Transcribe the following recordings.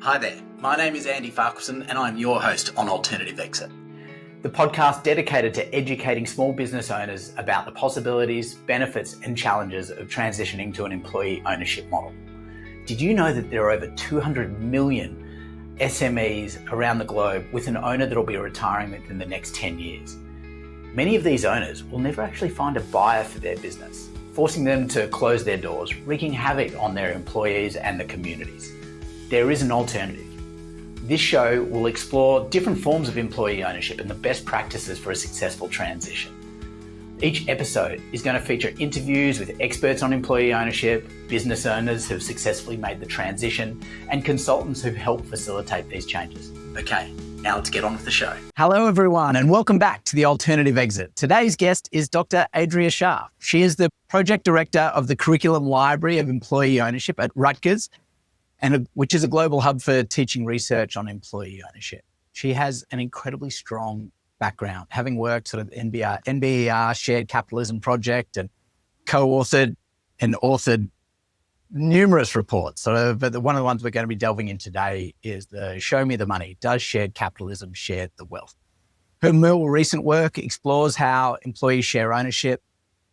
Hi there, my name is Andy Farquharson and I'm your host on Alternative Exit, the podcast dedicated to educating small business owners about the possibilities, benefits and challenges of transitioning to an employee ownership model. Did you know that there are over 200 million SMEs around the globe with an owner that will be retiring within the next 10 years? Many of these owners will never actually find a buyer for their business, forcing them to close their doors, wreaking havoc on their employees and the communities. There is an alternative. This show will explore different forms of employee ownership and the best practices for a successful transition. Each episode is going to feature interviews with experts on employee ownership, business owners who've successfully made the transition, and consultants who've helped facilitate these changes. Okay, now let's get on with the show. Hello everyone and welcome back to The Alternative Exit. Today's guest is Dr. Adria Scharf. She is the Project Director of the Curriculum Library of Employee Ownership at Rutgers, which is a global hub for teaching research on employee ownership. She has an incredibly strong background, having worked sort of NBER Shared Capitalism Project and co-authored and authored numerous reports. But one of the ones we're going to be delving in today is the Show Me the Money, Does Shared Capitalism Share the Wealth? Her more recent work explores how employee share ownership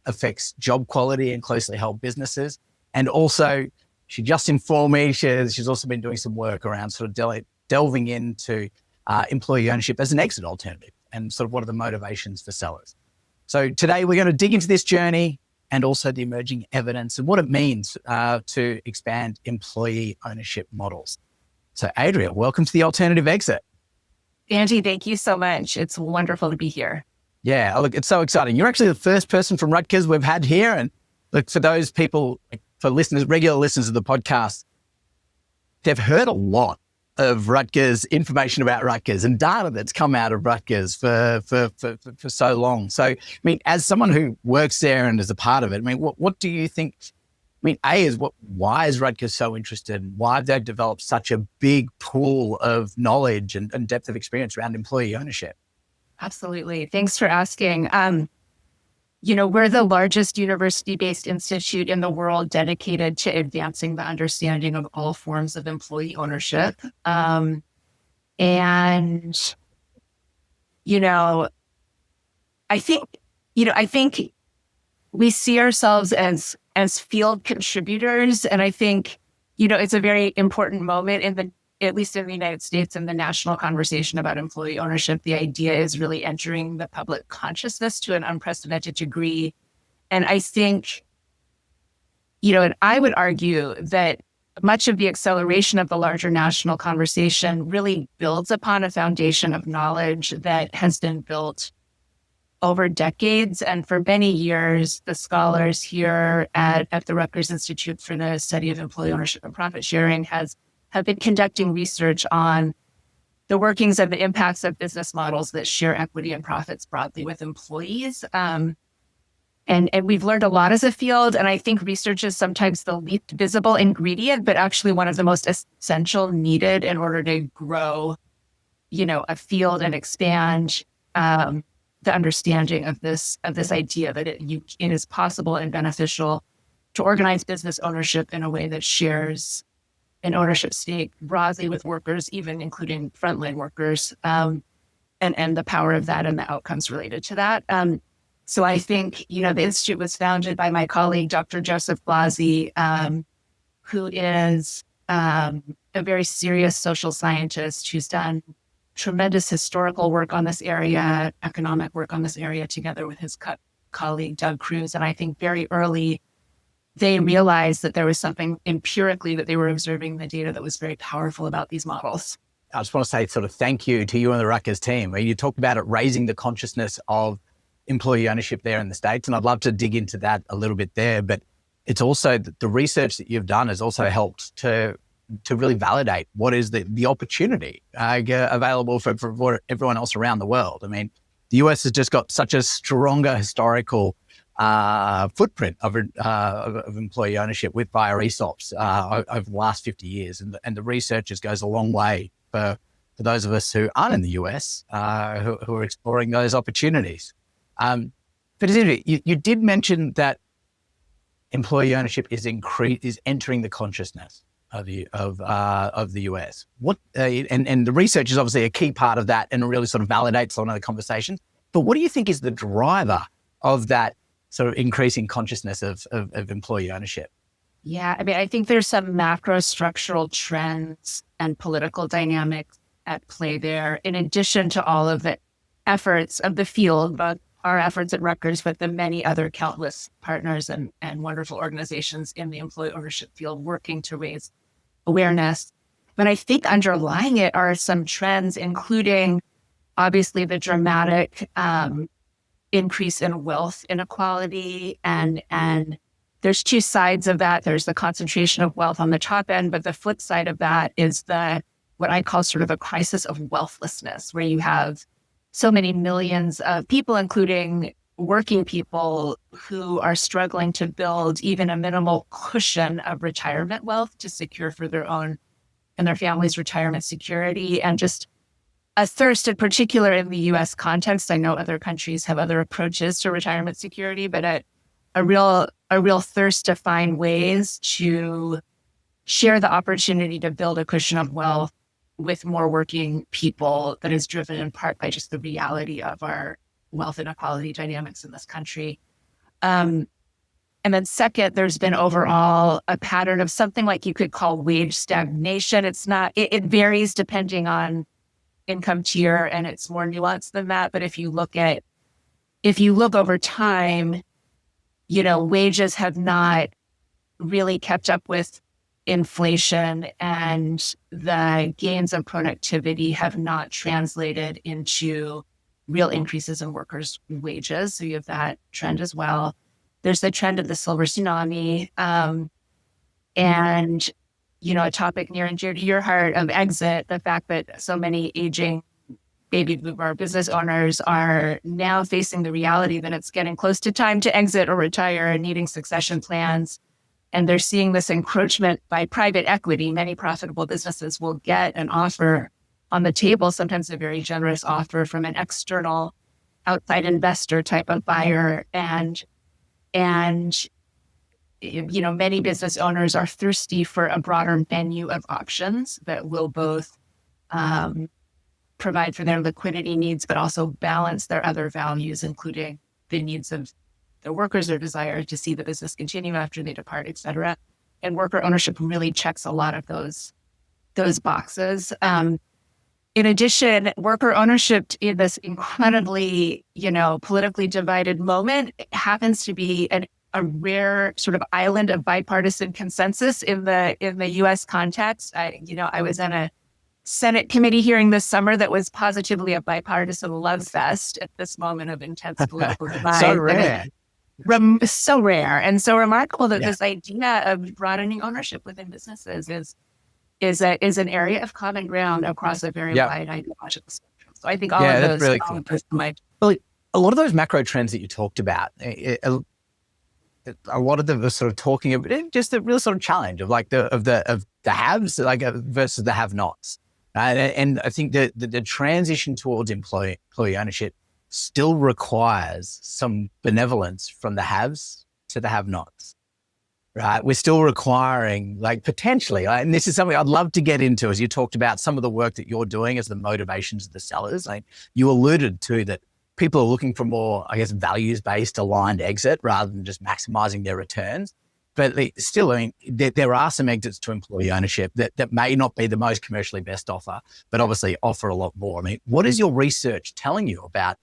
affects job quality in closely held businesses. And also, she just informed me she's also been doing some work around sort of delving into employee ownership as an exit alternative and sort of what are the motivations for sellers. So today we're going to dig into this journey and also the emerging evidence and what it means to expand employee ownership models. So Adria, welcome to The Alternative Exit. Andy, thank you so much. It's wonderful to be here. Yeah, look, it's so exciting. You're actually the first person from Rutgers we've had here. And look, for those people, for listeners, regular listeners of the podcast, they've heard a lot of Rutgers, information about Rutgers and data that's come out of Rutgers for so long. So, I mean, as someone who works there and is a part of it, I mean, what do you think? I mean, why is Rutgers so interested? Why have they developed such a big pool of knowledge and depth of experience around employee ownership? Absolutely. Thanks for asking. We're the largest university-based institute in the world dedicated to advancing the understanding of all forms of employee ownership. I think we see ourselves as field contributors. And I think, it's a very important moment at least in the United States, in the national conversation about employee ownership. The idea is really entering the public consciousness to an unprecedented degree. And I think, and I would argue that much of the acceleration of the larger national conversation really builds upon a foundation of knowledge that has been built over decades. And for many years, the scholars here at the Rutgers Institute for the Study of Employee Ownership and Profit Sharing have been conducting research on the workings of the impacts of business models that share equity and profits broadly with employees. And we've learned a lot as a field. And I think research is sometimes the least visible ingredient, but actually one of the most essential needed in order to grow, a field and expand the understanding of this idea that it is possible and beneficial to organize business ownership in a way that shares an ownership stake broadly with workers, even including frontline workers, and the power of that and the outcomes related to that. So I think, the Institute was founded by my colleague, Dr. Joseph Blasi, who is a very serious social scientist who's done tremendous historical work on this area, economic work on this area, together with his colleague, Doug Cruz. And I think very early, they realized that there was something empirically that they were observing in the data that was very powerful about these models. I just want to say sort of thank you to you and the Rutgers team. You talked about it raising the consciousness of employee ownership there in the States, and I'd love to dig into that a little bit there. But it's also the research that you've done has also helped to really validate what is the opportunity available for everyone else around the world. I mean, the US has just got such a stronger historical footprint of employee ownership via ESOPs over the last 50 years. And the research goes a long way for those of us who aren't in the US, who are exploring those opportunities. But you did mention that employee ownership is entering the consciousness of the US. What and the research is obviously a key part of that, and it really sort of validates a lot of the conversations. But what do you think is the driver of that sort of increasing consciousness of employee ownership? Yeah, I mean, I think there's some macro structural trends and political dynamics at play there, in addition to all of the efforts of the field, both our efforts at Rutgers, but the many other countless partners and wonderful organizations in the employee ownership field working to raise awareness. But I think underlying it are some trends, including obviously the dramatic increase in wealth inequality. And there's two sides of that. There's the concentration of wealth on the top end, but the flip side of that is what I call sort of a crisis of wealthlessness, where you have so many millions of people, including working people, who are struggling to build even a minimal cushion of retirement wealth to secure for their own and their family's retirement security. And just a thirst, in particular in the US context. I know other countries have other approaches to retirement security, but a real thirst to find ways to share the opportunity to build a cushion of wealth with more working people, that is driven in part by just the reality of our wealth inequality dynamics in this country. And then second, there's been overall a pattern of something like you could call wage stagnation. It varies depending on income tier, and it's more nuanced than that. But if you look over time, wages have not really kept up with inflation, and the gains of productivity have not translated into real increases in workers' wages. So you have that trend as well. There's the trend of the silver tsunami, and a topic near and dear to your heart of exit, the fact that so many aging baby boomer business owners are now facing the reality that it's getting close to time to exit or retire and needing succession plans. And they're seeing this encroachment by private equity. Many profitable businesses will get an offer on the table, sometimes a very generous offer from an external outside investor type of buyer. And many business owners are thirsty for a broader menu of options that will both provide for their liquidity needs, but also balance their other values, including the needs of the workers, their desire to see the business continue after they depart, et cetera. And worker ownership really checks a lot of those boxes. In addition, worker ownership in this incredibly, politically divided moment happens to be a rare sort of island of bipartisan consensus in the U.S. context. I was in a Senate committee hearing this summer that was positively a bipartisan love fest at this moment of intense political divide. So rare. So rare and so remarkable that this idea of broadening ownership within businesses is an area of common ground across a very wide ideological spectrum. So I think all of those really cool. Well, a lot of those macro trends that you talked about, a lot of them are sort of talking about just a real sort of challenge of the haves versus the have-nots. And I think that the transition towards employee ownership still requires some benevolence from the haves to the have-nots, right? We're still requiring, potentially, and this is something I'd love to get into as you talked about some of the work that you're doing as the motivations of the sellers. You alluded to that people are looking for more, values-based aligned exit rather than just maximizing their returns. But still, there are some exits to employee ownership that may not be the most commercially best offer, but obviously offer a lot more. What is your research telling you about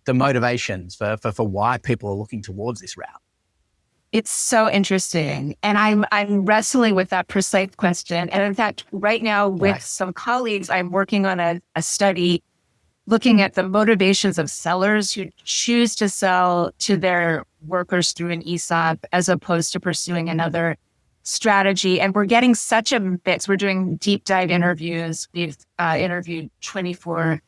the motivations for why people are looking towards this route? It's so interesting. And I'm wrestling with that precise question. And in fact, right now with some colleagues, I'm working on a study looking at the motivations of sellers who choose to sell to their workers through an ESOP as opposed to pursuing another strategy. And we're getting such a mix. We're doing deep dive interviews. We've interviewed 24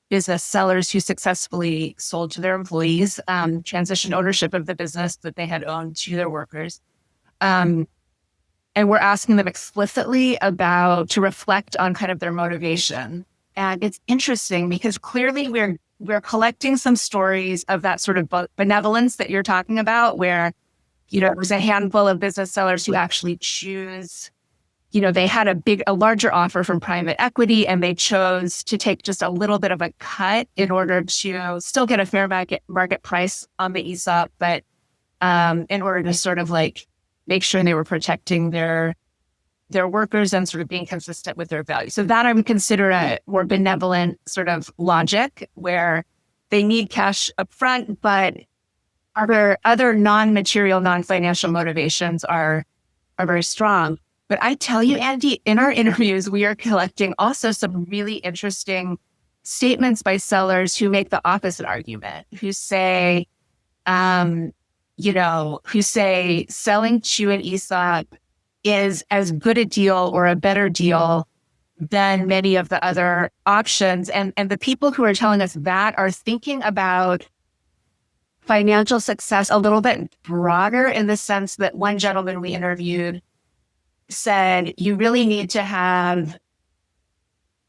business sellers who successfully sold to their employees, transitioned ownership of the business that they had owned to their workers. And we're asking them explicitly to reflect on kind of their motivation. And it's interesting because clearly we're collecting some stories of that sort of benevolence that you're talking about, where, there's a handful of business sellers who actually choose they had a larger offer from private equity, and they chose to take just a little bit of a cut in order to still get a fair market price on the ESOP, but in order to sort of like make sure they were protecting their workers and sort of being consistent with their values. So that I would consider a more benevolent sort of logic, where they need cash up front, but other non-material, non-financial motivations are very strong. But I tell you, Andy, in our interviews, we are collecting also some really interesting statements by sellers who make the opposite argument, who say, selling to an ESOP is as good a deal or a better deal than many of the other options. And the people who are telling us that are thinking about financial success a little bit broader, in the sense that one gentleman we interviewed said, you really need to have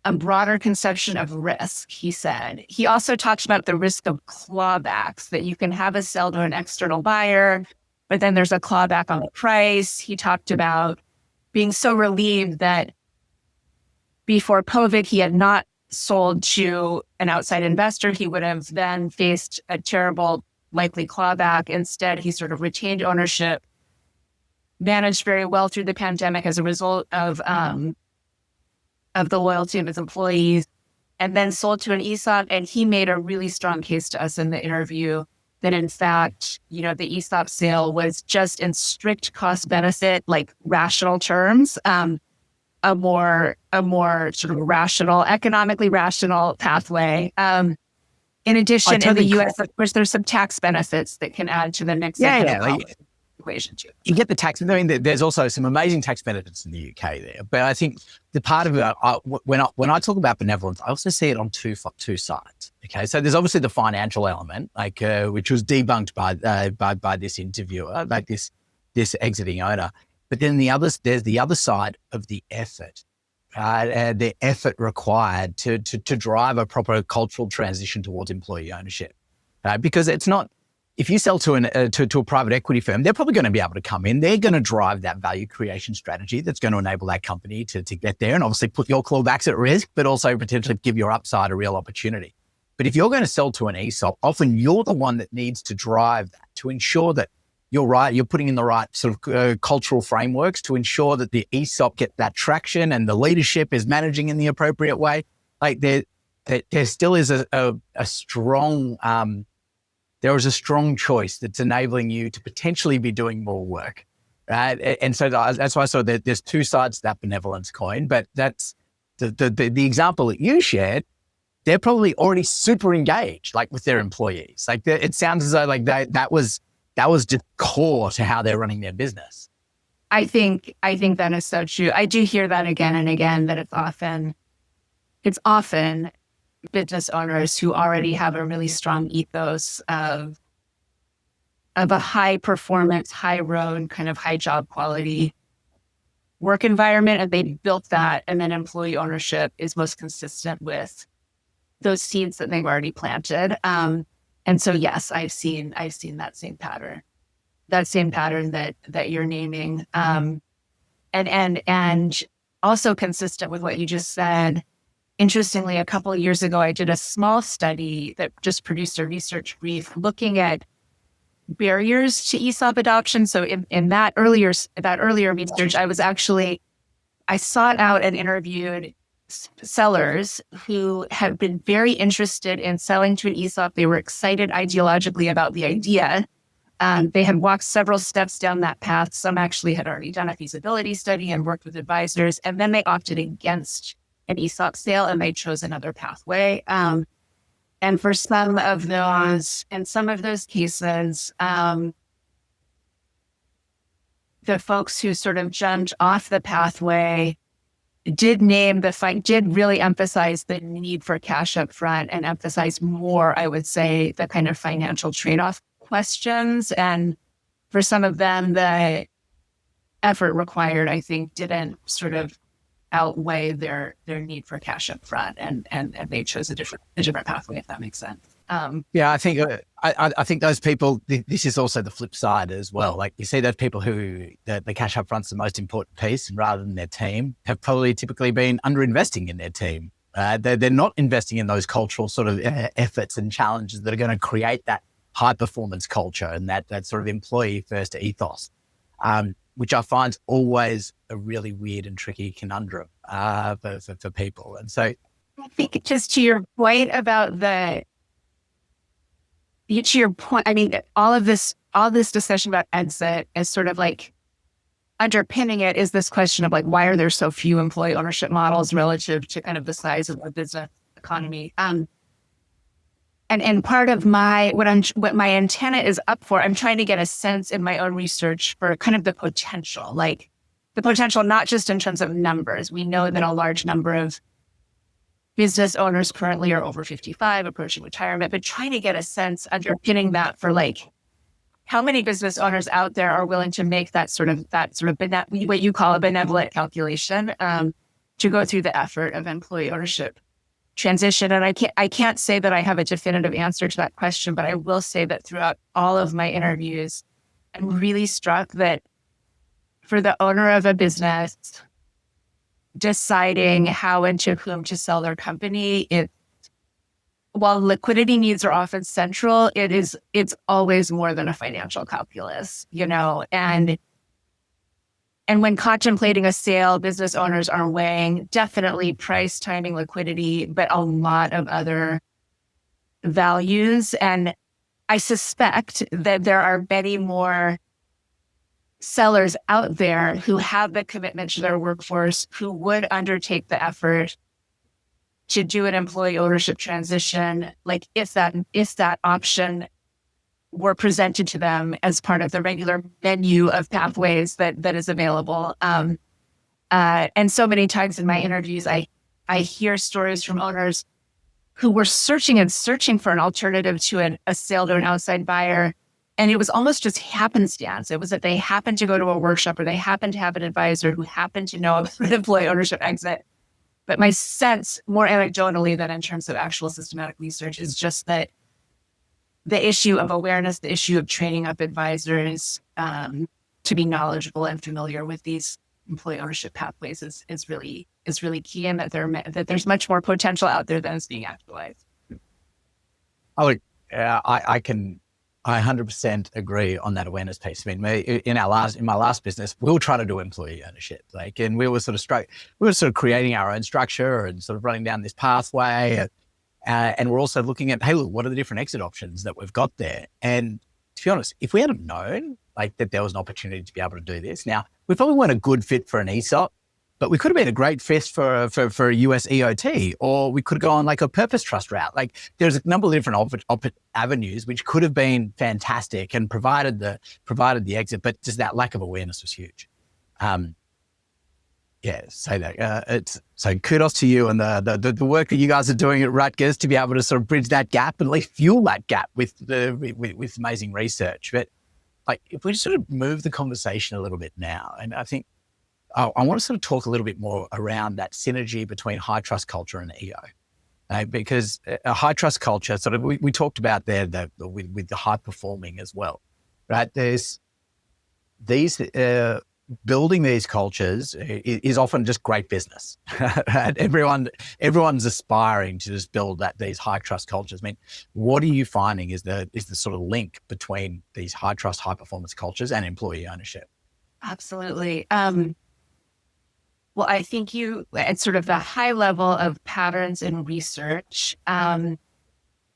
a broader conception of risk, he said. He also talked about the risk of clawbacks, that you can have a sell to an external buyer, but then there's a clawback on the price. He talked about being so relieved that before COVID, he had not sold to an outside investor. He would have then faced a terrible, likely clawback. Instead, he sort of retained ownership, managed very well through the pandemic as a result of the loyalty of his employees, and then sold to an ESOP. And he made a really strong case to us in the interview that, in fact, the ESOP sale was just, in strict cost benefit, like rational terms, a more sort of rational, economically rational pathway. In addition, in the US, of course, there's some tax benefits that can add to the mix. Equation too. You get the tax. I mean, there's also some amazing tax benefits in the UK there. But I think the part of it, when I talk about benevolence, I also see it on two sides. Okay, so there's obviously the financial element, which was debunked by this interviewer, like this exiting owner. But then there's the other side of the effort, the effort required to drive a proper cultural transition towards employee ownership, because it's not. If you sell to a private equity firm, they're probably going to be able to come in. They're going to drive that value creation strategy that's going to enable that company to get there, and obviously put your clawbacks at risk, but also potentially give your upside a real opportunity. But if you're going to sell to an ESOP, often you're the one that needs to drive that, to ensure that you're putting in the right sort of cultural frameworks to ensure that the ESOP get that traction and the leadership is managing in the appropriate way. Like there still is a strong... there is a strong choice that's enabling you to potentially be doing more work, right? And so that's why I saw that there's two sides to that benevolence coin, but that's the example that you shared. They're probably already super engaged, like with their employees. Like it sounds as though like that was just core to how they're running their business. I think that is so true. I do hear that again and again, that it's often business owners who already have a really strong ethos of a high performance, high road, kind of high job quality work environment, and they built that, and then employee ownership is most consistent with those seeds that they've already planted. And so yes, I've seen that same pattern that you're naming, and also consistent with what you just said. Interestingly, a couple of years ago, I did a small study that just produced a research brief looking at barriers to ESOP adoption. So in that earlier research, I sought out and interviewed sellers who have been very interested in selling to an ESOP. They were excited ideologically about the idea. They had walked several steps down that path. Some actually had already done a feasibility study and worked with advisors, and then they opted against an ESOP sale, and they chose another pathway. And for some of those cases, the folks who sort of jumped off the pathway did really emphasize the need for cash up front, and emphasize more, I would say, the kind of financial trade-off questions. And for some of them, the effort required, I think, didn't sort of outweigh their need for cash up front, and they chose a different pathway, if that makes sense. Yeah, I think I think those people. This is also the flip side as well. Like you see those people who the cash up front's the most important piece, rather than their team, have probably typically been underinvesting in their team. They're not investing in those cultural sort of efforts and challenges that are going to create that high performance culture and that sort of employee first ethos, which I find always a really weird and tricky conundrum for people. And so, I think just to your point about I mean, all this discussion about exit is sort of like underpinning it is this question of like, why are there so few employee ownership models relative to kind of the size of the business economy? And part of what my antenna is up for, I'm trying to get a sense in my own research for kind of the potential not just in terms of numbers. We know that a large number of business owners currently are over 55, approaching retirement, but trying to get a sense underpinning that for like how many business owners out there are willing to make that sort of what you call a benevolent calculation to go through the effort of employee ownership transition. And I can't say that I have a definitive answer to that question, but I will say that throughout all of my interviews, I'm really struck that for the owner of a business, deciding how and to whom to sell their company, while liquidity needs are often central, it's always more than a financial calculus, and when contemplating a sale, business owners are weighing definitely price, timing, liquidity, but a lot of other values. And I suspect that there are many more sellers out there who have the commitment to their workforce, who would undertake the effort to do an employee ownership transition, like if that option were presented to them as part of the regular menu of pathways that is available. And so many times in my interviews, I hear stories from owners who were searching for an alternative to a sale to an outside buyer. And it was almost just happenstance. It was that they happened to go to a workshop or they happened to have an advisor who happened to know about an employee ownership exit. But my sense, more anecdotally than in terms of actual systematic research, is just that the issue of awareness, the issue of training up advisors to be knowledgeable and familiar with these employee ownership pathways is really key, and that there's much more potential out there than is being actualized. I 100% agree on that awareness piece. I mean, in my last business, we were trying to do employee ownership, and we were sort of creating our own structure and sort of running down this pathway. And we're also looking at, hey, look, what are the different exit options that we've got there? And to be honest, if we hadn't known that there was an opportunity to be able to do this, now we probably weren't a good fit for an ESOP, but we could have been a great fit for a US EOT, or we could go on a purpose trust route. There's a number of different avenues which could have been fantastic and provided the exit, but just that lack of awareness was huge. So kudos to you and the work that you guys are doing at Rutgers to be able to sort of bridge that gap and at least fuel that gap with amazing research. But if we just sort of move the conversation a little bit now, and I think I want to sort of talk a little bit more around that synergy between high trust culture and EO, because a high trust culture, sort of we talked about there with the high performing as well, right? There's these. Building these cultures is often just great business. Right? Everyone's aspiring to just build these high trust cultures. I mean, what are you finding is the sort of link between these high trust, high performance cultures and employee ownership? Absolutely. Well, I think at sort of the high level of patterns in research,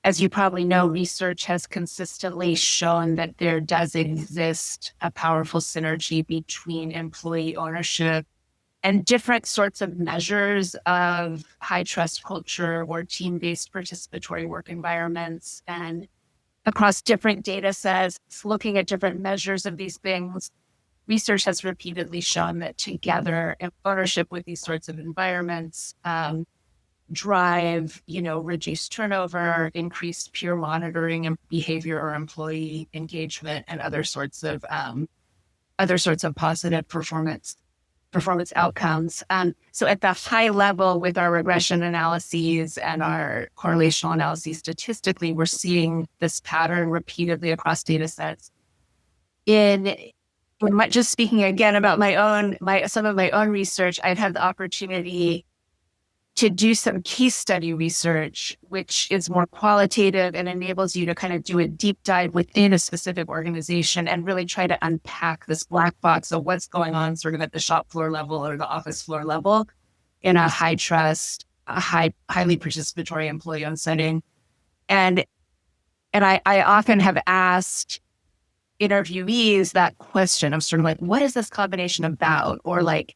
as you probably know, research has consistently shown that there does exist a powerful synergy between employee ownership and different sorts of measures of high trust culture or team-based participatory work environments. And across different data sets, looking at different measures of these things, research has repeatedly shown that together, ownership with these sorts of environments drive, reduced turnover, increased peer monitoring and behavior or employee engagement, and other sorts of positive performance performance outcomes. So at the high level with our regression analyses and our correlational analyses, statistically, we're seeing this pattern repeatedly across data sets. Just speaking again about some of my own research, I've had the opportunity to do some case study research, which is more qualitative and enables you to kind of do a deep dive within a specific organization and really try to unpack this black box of what's going on sort of at the shop floor level or the office floor level in a high trust, highly participatory employee-owned setting. And I often have asked interviewees that question of sort of like, what is this combination about? Or like,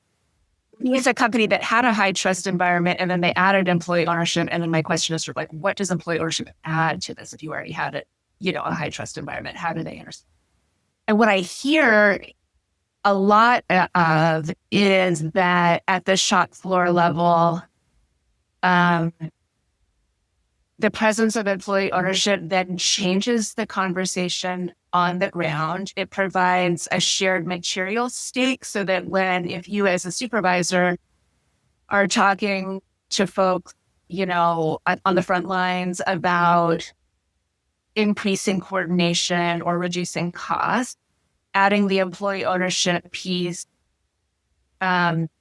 it's a company that had a high trust environment and then they added employee ownership. And then my question is sort of like, what does employee ownership add to this? If you already had it, a high trust environment, how do they understand? And what I hear a lot of is that at the shop floor level, the presence of employee ownership then changes the conversation on the ground. It provides a shared material stake so that if you as a supervisor are talking to folks, on the front lines about increasing coordination or reducing costs, adding the employee ownership piece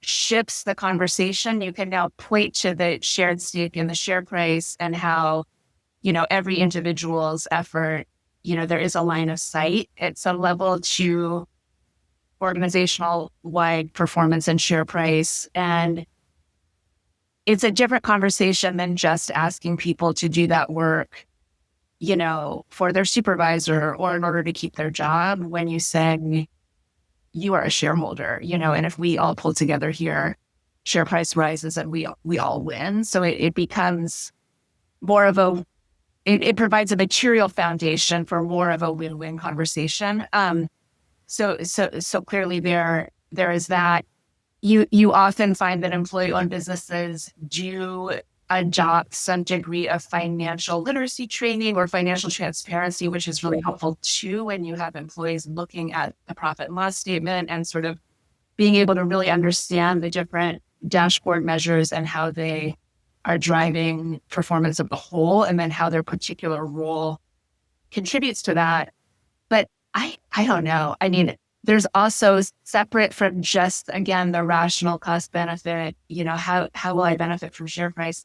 shifts the conversation. You can now point to the shared stake in the share price and how, every individual's effort, there is a line of sight at some level to organizational wide performance and share price. And it's a different conversation than just asking people to do that work, for their supervisor or in order to keep their job. When you say you are a shareholder, and if we all pull together here, share price rises and we all win. So it becomes more of it provides a material foundation for more of a win-win conversation. So clearly there is that. You often find that employee-owned businesses do adopt some degree of financial literacy training or financial transparency, which is really helpful too when you have employees looking at the profit and loss statement and sort of being able to really understand the different dashboard measures and how they are driving performance of the whole, and then how their particular role contributes to that. But I don't know. I mean, there's also separate from just, again, the rational cost benefit, how will I benefit from share price?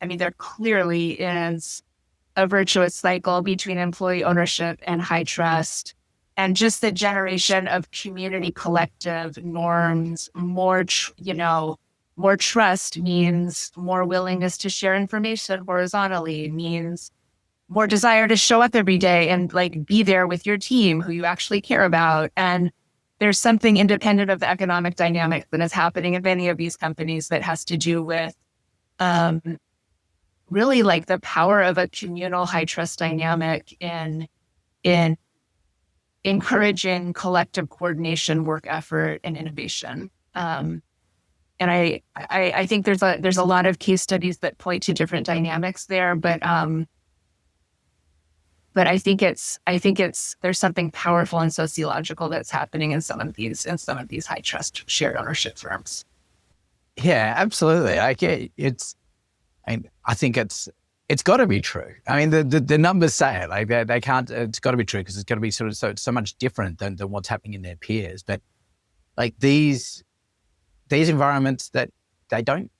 I mean, there clearly is a virtuous cycle between employee ownership and high trust, and just the generation of community collective norms. More trust means more willingness to share information horizontally, means more desire to show up every day and be there with your team who you actually care about. And there's something independent of the economic dynamic that is happening in many of these companies that has to do with really the power of a communal high trust dynamic in encouraging collective coordination, work effort, and innovation. And I think there's a lot of case studies that point to different dynamics there, but I think there's something powerful and sociological that's happening in some of these high trust shared ownership firms. Yeah, absolutely. I think it's got to be true. I mean, the numbers say it. They can't. It's got to be true because it's got to be sort of so much different than what's happening in their peers. But these environments that they don't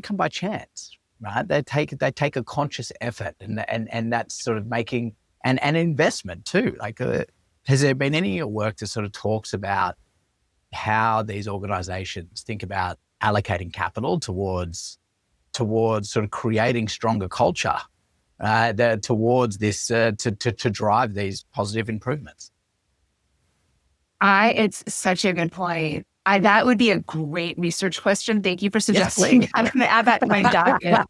come by chance, right? They take a conscious effort, and that's sort of making an investment too. Has there been any work that sort of talks about how these organizations think about allocating capital towards sort of creating stronger culture, towards this to drive these positive improvements? It's such a good point. That would be a great research question. Thank you for suggesting. Yes. I'm going to add that to my docket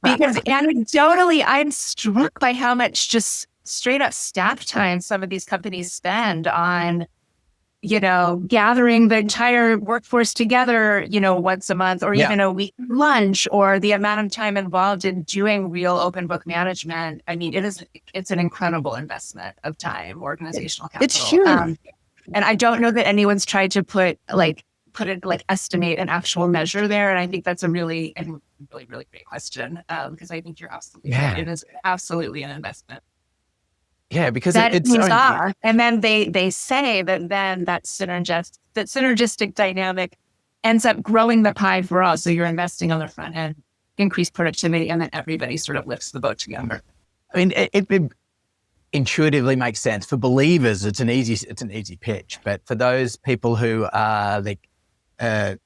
because anecdotally, I'm struck by how much just straight up staff time some of these companies spend on, gathering the entire workforce together, once a month, or even a week lunch, or the amount of time involved in doing real open book management. I mean, it's an incredible investment of time, organizational capital. It's huge. And I don't know that anyone's tried to put put it, like estimate an actual measure there. And I think that's a really great question, because I think you're absolutely right. It is absolutely an investment. Yeah, because that it's and then they say that then that synergistic dynamic ends up growing the pie for all. So you're investing on the front end, increase productivity, and then everybody sort of lifts the boat together. I mean, it intuitively makes sense. For believers, it's an easy pitch, but for those people who are are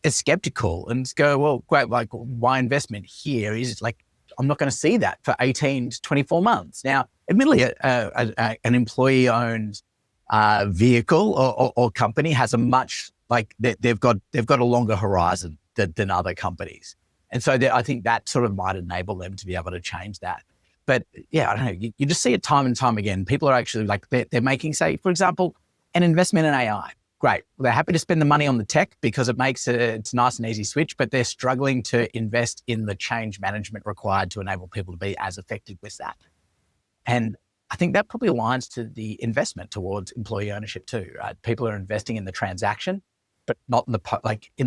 skeptical and go, well, great, like why investment here is like, I'm not going to see that for 18 to 24 months. Now, admittedly, an employee-owned vehicle or company has a much, like they've got a longer horizon than other companies. And so I think that sort of might enable them to be able to change that. But yeah, I don't know, you just see it time and time again. People are actually like, they're making, say, for example, an investment in AI. Great. Well, they're happy to spend the money on the tech because it makes it's a nice and easy switch, but they're struggling to invest in the change management required to enable people to be as effective with that. And I think that probably aligns to the investment towards employee ownership too, right? People are investing in the transaction, but not in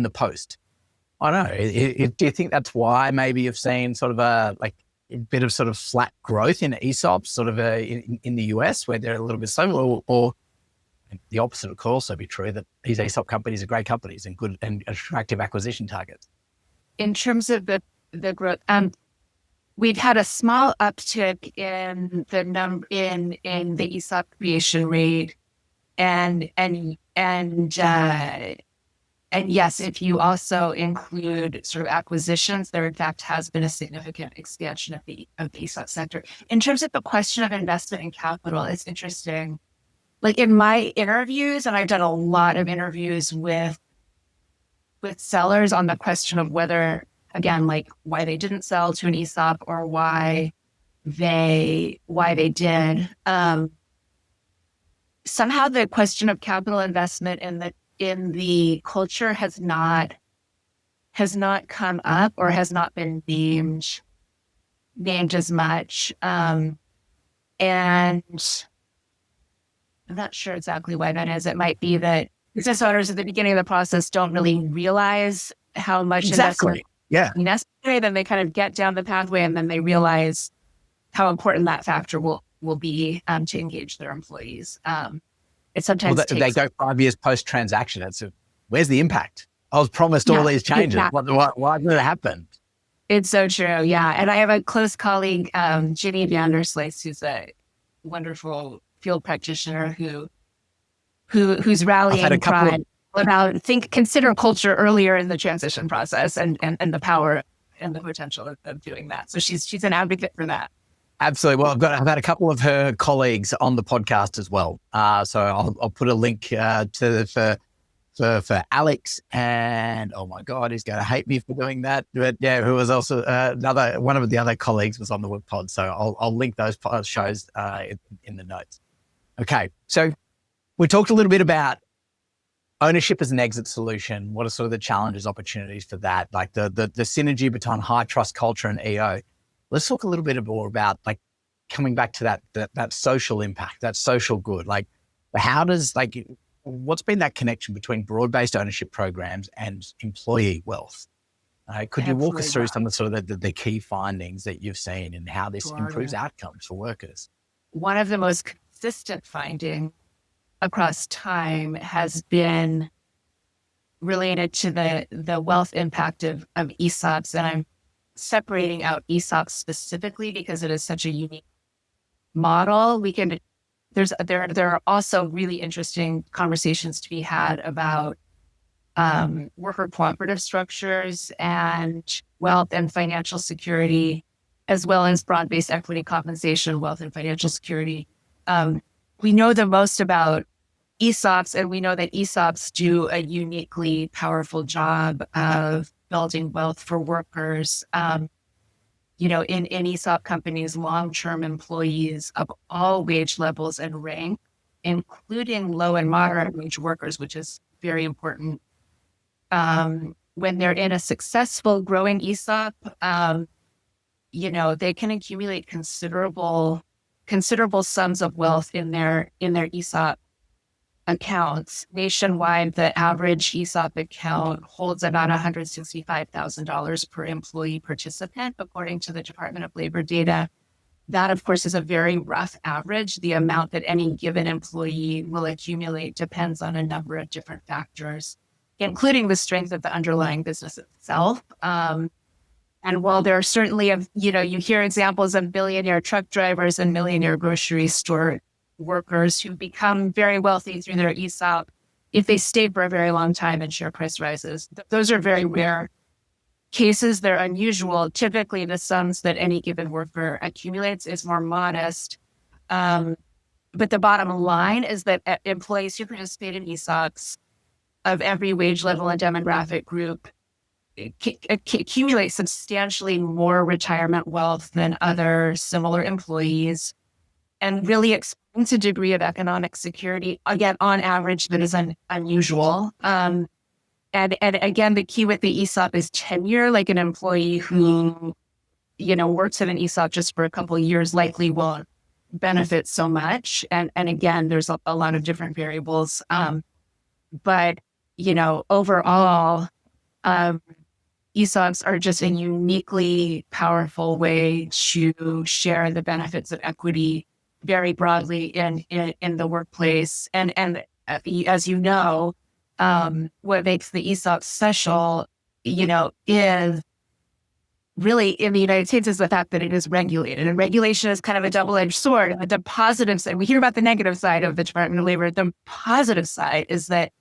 the post. I don't know. Do you think that's why maybe you've seen sort of a bit of sort of flat growth in ESOPs sort of in the US where they're a little bit slow, or the opposite could also be true, that these ESOP companies are great companies and good and attractive acquisition targets? In terms of the growth, we've had a small uptick in the in the ESOP creation rate, and yes, if you also include sort of acquisitions, there in fact has been a significant expansion of the ESOP sector. In terms of the question of investment in capital, it's interesting. Like in my interviews, and I've done a lot of interviews with sellers on the question of whether, again, like why they didn't sell to an ESOP or why they did. Somehow the question of capital investment in the culture has not come up or has not been named as much. And I'm not sure exactly why that is. It might be that business owners at the beginning of the process don't really realize how much investment is necessary. Then they kind of get down the pathway and then they realize how important that factor will be to engage their employees. It sometimes they go 5 years post-transaction. It's where's the impact? I was promised all these changes. Yeah. Why didn't it happen? It's so true. Yeah. And I have a close colleague, Ginny Vanderslice, who's a wonderful field practitioner who's rallying cry about consider culture earlier in the transition process and the power and the potential of doing that. So she's an advocate for that. Absolutely. Well, I've had a couple of her colleagues on the podcast as well. So I'll put a link for Alex, and oh my God, he's going to hate me for doing that. But yeah, who was also one of the other colleagues was on the web pod. So I'll link those shows in the notes. Okay. So we talked a little bit about ownership as an exit solution. What are sort of the challenges, opportunities for that? Like the synergy between high trust culture and EO. Let's talk a little bit more about like coming back to that social impact, that social good. Like how does what's been that connection between broad-based ownership programs and employee wealth? Could you walk us through some of sort of the key findings that you've seen and how this improves outcomes for workers? One of the most consistent findings across time has been related to the wealth impact of ESOPs. And I'm separating out ESOPs specifically because it is such a unique model. There are also really interesting conversations to be had about worker cooperative structures and wealth and financial security, as well as broad-based equity compensation, wealth and financial security. We know the most about ESOPs, and we know that ESOPs do a uniquely powerful job of building wealth for workers. In ESOP companies, long-term employees of all wage levels and rank, including low and moderate wage workers, which is very important. When they're in a successful growing ESOP, they can accumulate considerable sums of wealth in their ESOP accounts. Nationwide, the average ESOP account holds about $165,000 per employee participant, according to the Department of Labor data. That, of course, is a very rough average. The amount that any given employee will accumulate depends on a number of different factors, including the strength of the underlying business itself. And while there are certainly, you hear examples of billionaire truck drivers and millionaire grocery store workers who become very wealthy through their ESOP if they stay for a very long time and share price rises. Those are very rare cases. They're unusual. Typically, the sums that any given worker accumulates is more modest. But the bottom line is that employees who participate in ESOPs of every wage level and demographic group accumulate substantially more retirement wealth than other similar employees, and really experience a degree of economic security, again, on average, that is unusual. And again, the key with the ESOP is tenure. Like an employee who, works at an ESOP just for a couple of years likely won't benefit so much. And again, there's a lot of different variables. But, overall, ESOPs are just a uniquely powerful way to share the benefits of equity very broadly in the workplace. And as you know, what makes the ESOP special, is really in the United States is the fact that it is regulated. And regulation is kind of a double-edged sword. The positive side, we hear about the negative side of the Department of Labor. The positive side is that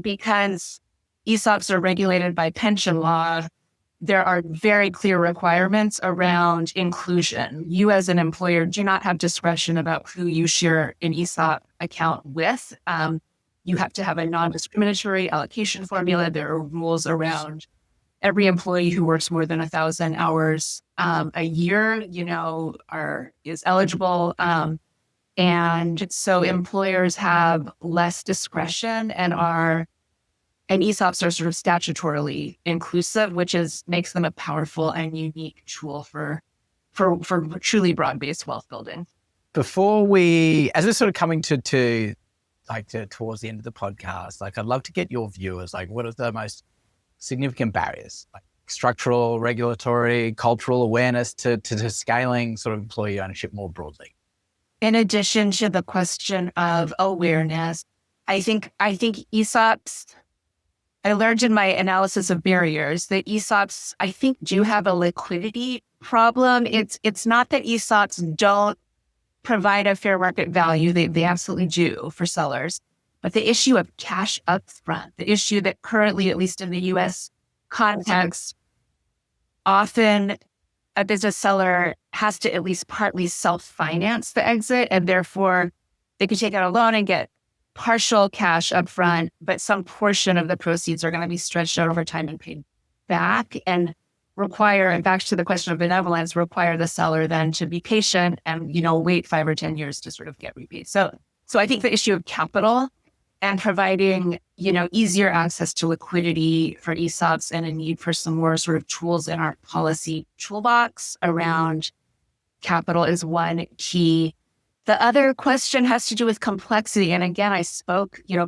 because ESOPs are regulated by pension law, there are very clear requirements around inclusion. You as an employer do not have discretion about who you share an ESOP account with. You have to have a non-discriminatory allocation formula. There are rules around every employee who works more than 1,000 hours a year, is eligible. And so employers have less discretion and ESOPs are sort of statutorily inclusive, which makes them a powerful and unique tool for truly broad-based wealth building. Before as we're sort of coming to towards the end of the podcast, I'd love to get your viewers, what are the most significant barriers, structural, regulatory, cultural awareness to scaling sort of employee ownership more broadly? In addition to the question of awareness, I think ESOPs, I learned in my analysis of barriers that ESOPs, I think, do have a liquidity problem. It's not that ESOPs don't provide a fair market value. They absolutely do for sellers. But the issue of cash up front, the issue that currently, at least in the US context, often a business seller has to at least partly self-finance the exit, and therefore they could take out a loan and get partial cash up front, but some portion of the proceeds are going to be stretched out over time and paid back, and back to the question of benevolence, require the seller then to be patient and, wait 5 or 10 years to sort of get repaid. So I think the issue of capital and providing, easier access to liquidity for ESOPs and a need for some more sort of tools in our policy toolbox around capital is one key. The other question has to do with complexity. And again, I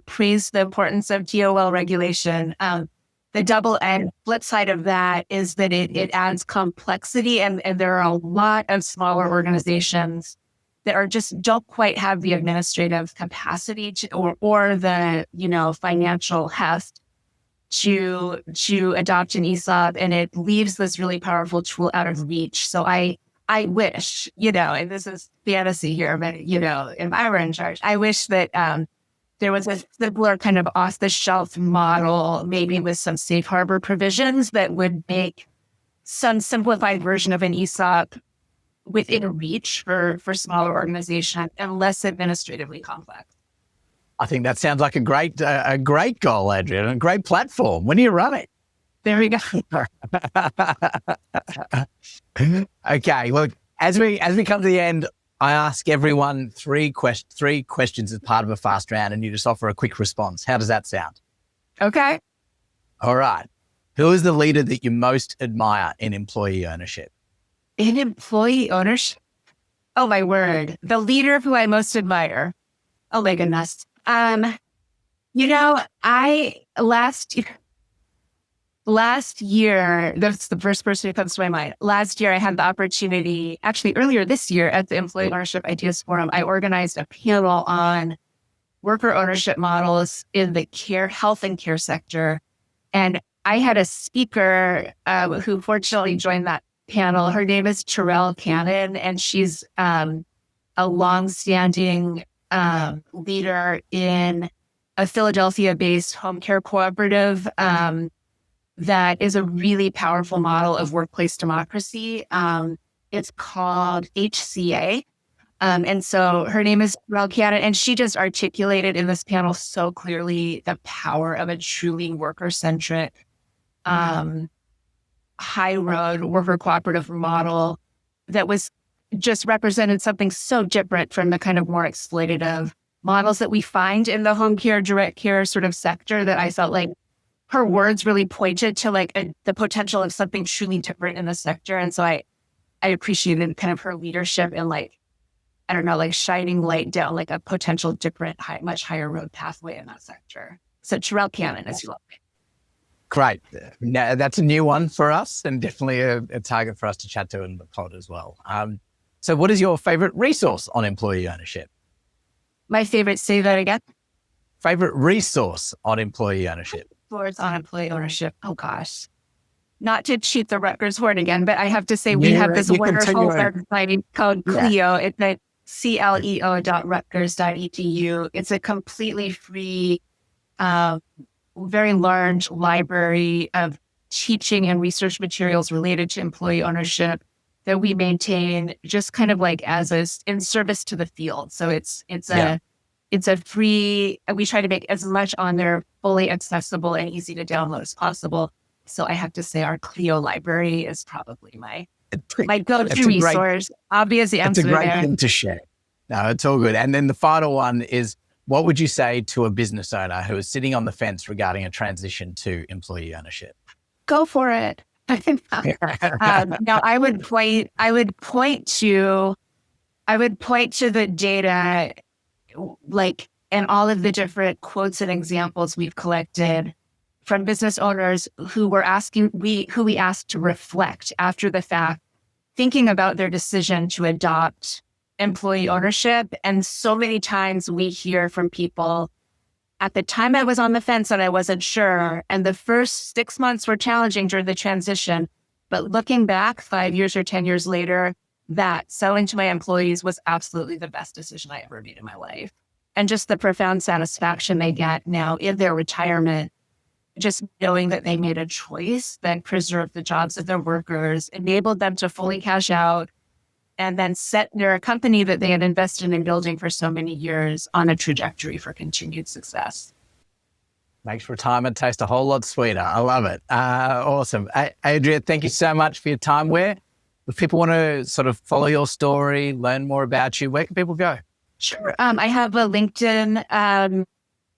praised the importance of DOL regulation. The double-edged flip side of that is that it adds complexity. And there are a lot of smaller organizations that don't quite have the administrative capacity or the, financial heft to adopt an ESOP. And it leaves this really powerful tool out of reach. So I wish, and this is fantasy here, but, if I were in charge, I wish that there was a simpler kind of off-the-shelf model, maybe with some safe harbor provisions that would make some simplified version of an ESOP within reach for smaller organizations and less administratively complex. I think that sounds like a great goal, Adria, and a great platform. When do you run it? There we go. Okay. Well, as we come to the end, I ask everyone three questions as part of a fast round, and you just offer a quick response. How does that sound? Okay. All right. Who is the leader that you most admire in employee ownership? In employee ownership? Oh, my word. The leader who I most admire. Oh, my goodness. I last year, that's the first person who comes to my mind. Last year, I had the opportunity, actually earlier this year at the Employee Ownership Ideas Forum, I organized a panel on worker ownership models in the health and care sector. And I had a speaker who fortunately joined that panel. Her name is Terrell Cannon, and she's a longstanding leader in a Philadelphia-based home care cooperative that is a really powerful model of workplace democracy. It's called HCA. And so her name is Terrell Cannon, and she just articulated in this panel so clearly the power of a truly worker-centric, high road worker cooperative model that was just represented something so different from the kind of more exploitative models that we find in the home care, direct care sort of sector, that I felt like her words really pointed to like the potential of something truly different in the sector. And so I appreciated kind of her leadership and like, I don't know, like shining light down like a potential different, much higher road pathway in that sector. So Terrell Cannon, as you love me. Great. Now, that's a new one for us and definitely a target for us to chat to in the pod as well. So what is your favorite resource on employee ownership? My favorite, say that again. Favorite resource on employee ownership? Words on employee ownership. Oh gosh. Not to cheat the Rutgers horn again, but I have to say we have this wonderful website called CLEO. It's at CLEO.rutgers.edu. It's a completely free, very large library of teaching and research materials related to employee ownership that we maintain just kind of like in service to the field. So it's a free, we try to make as much on there fully accessible and easy to download as possible. So I have to say our CLEO library is probably my go-to resource. Obviously, it's a great thing to share. No, it's all good. And then the final one is, what would you say to a business owner who is sitting on the fence regarding a transition to employee ownership? Go for it. Now, I would point to the data, like, and all of the different quotes and examples we've collected from business owners who we asked to reflect after the fact, thinking about their decision to adopt employee ownership. And so many times we hear from people, at the time I was on the fence and I wasn't sure, and the first 6 months were challenging during the transition. But looking back 5 years or 10 years later, that selling to my employees was absolutely the best decision I ever made in my life. And just the profound satisfaction they get now in their retirement, just knowing that they made a choice that preserved the jobs of their workers, enabled them to fully cash out, and then set their company that they had invested in building for so many years on a trajectory for continued success. Makes retirement taste a whole lot sweeter. I love it. Awesome. Adria, thank you so much for your time. If people want to sort of follow your story, learn more about you, where can people go? Sure. I have a LinkedIn and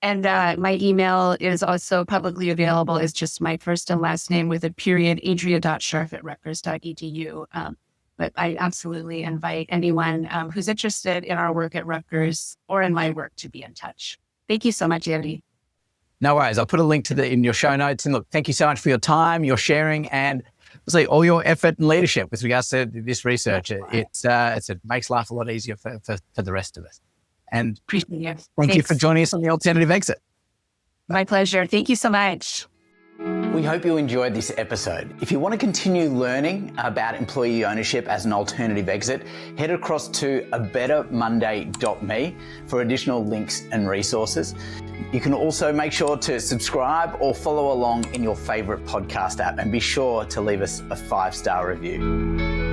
my email is also publicly available. It's just my first and last name with a period, adria.scharf@rutgers.edu. But I absolutely invite anyone who's interested in our work at Rutgers or in my work to be in touch. Thank you so much, Andy. No worries. I'll put a link in your show notes. And look, thank you so much for your time, your sharing, and obviously all your effort and leadership with regards to this research. It makes life a lot easier for the rest of us. And appreciate you. Thank you for joining us on the Alternative Exit. My pleasure. Thank you so much. We hope you enjoyed this episode. If you want to continue learning about employee ownership as an alternative exit, head across to abettermonday.me for additional links and resources. You can also make sure to subscribe or follow along in your favorite podcast app, and be sure to leave us a 5-star review.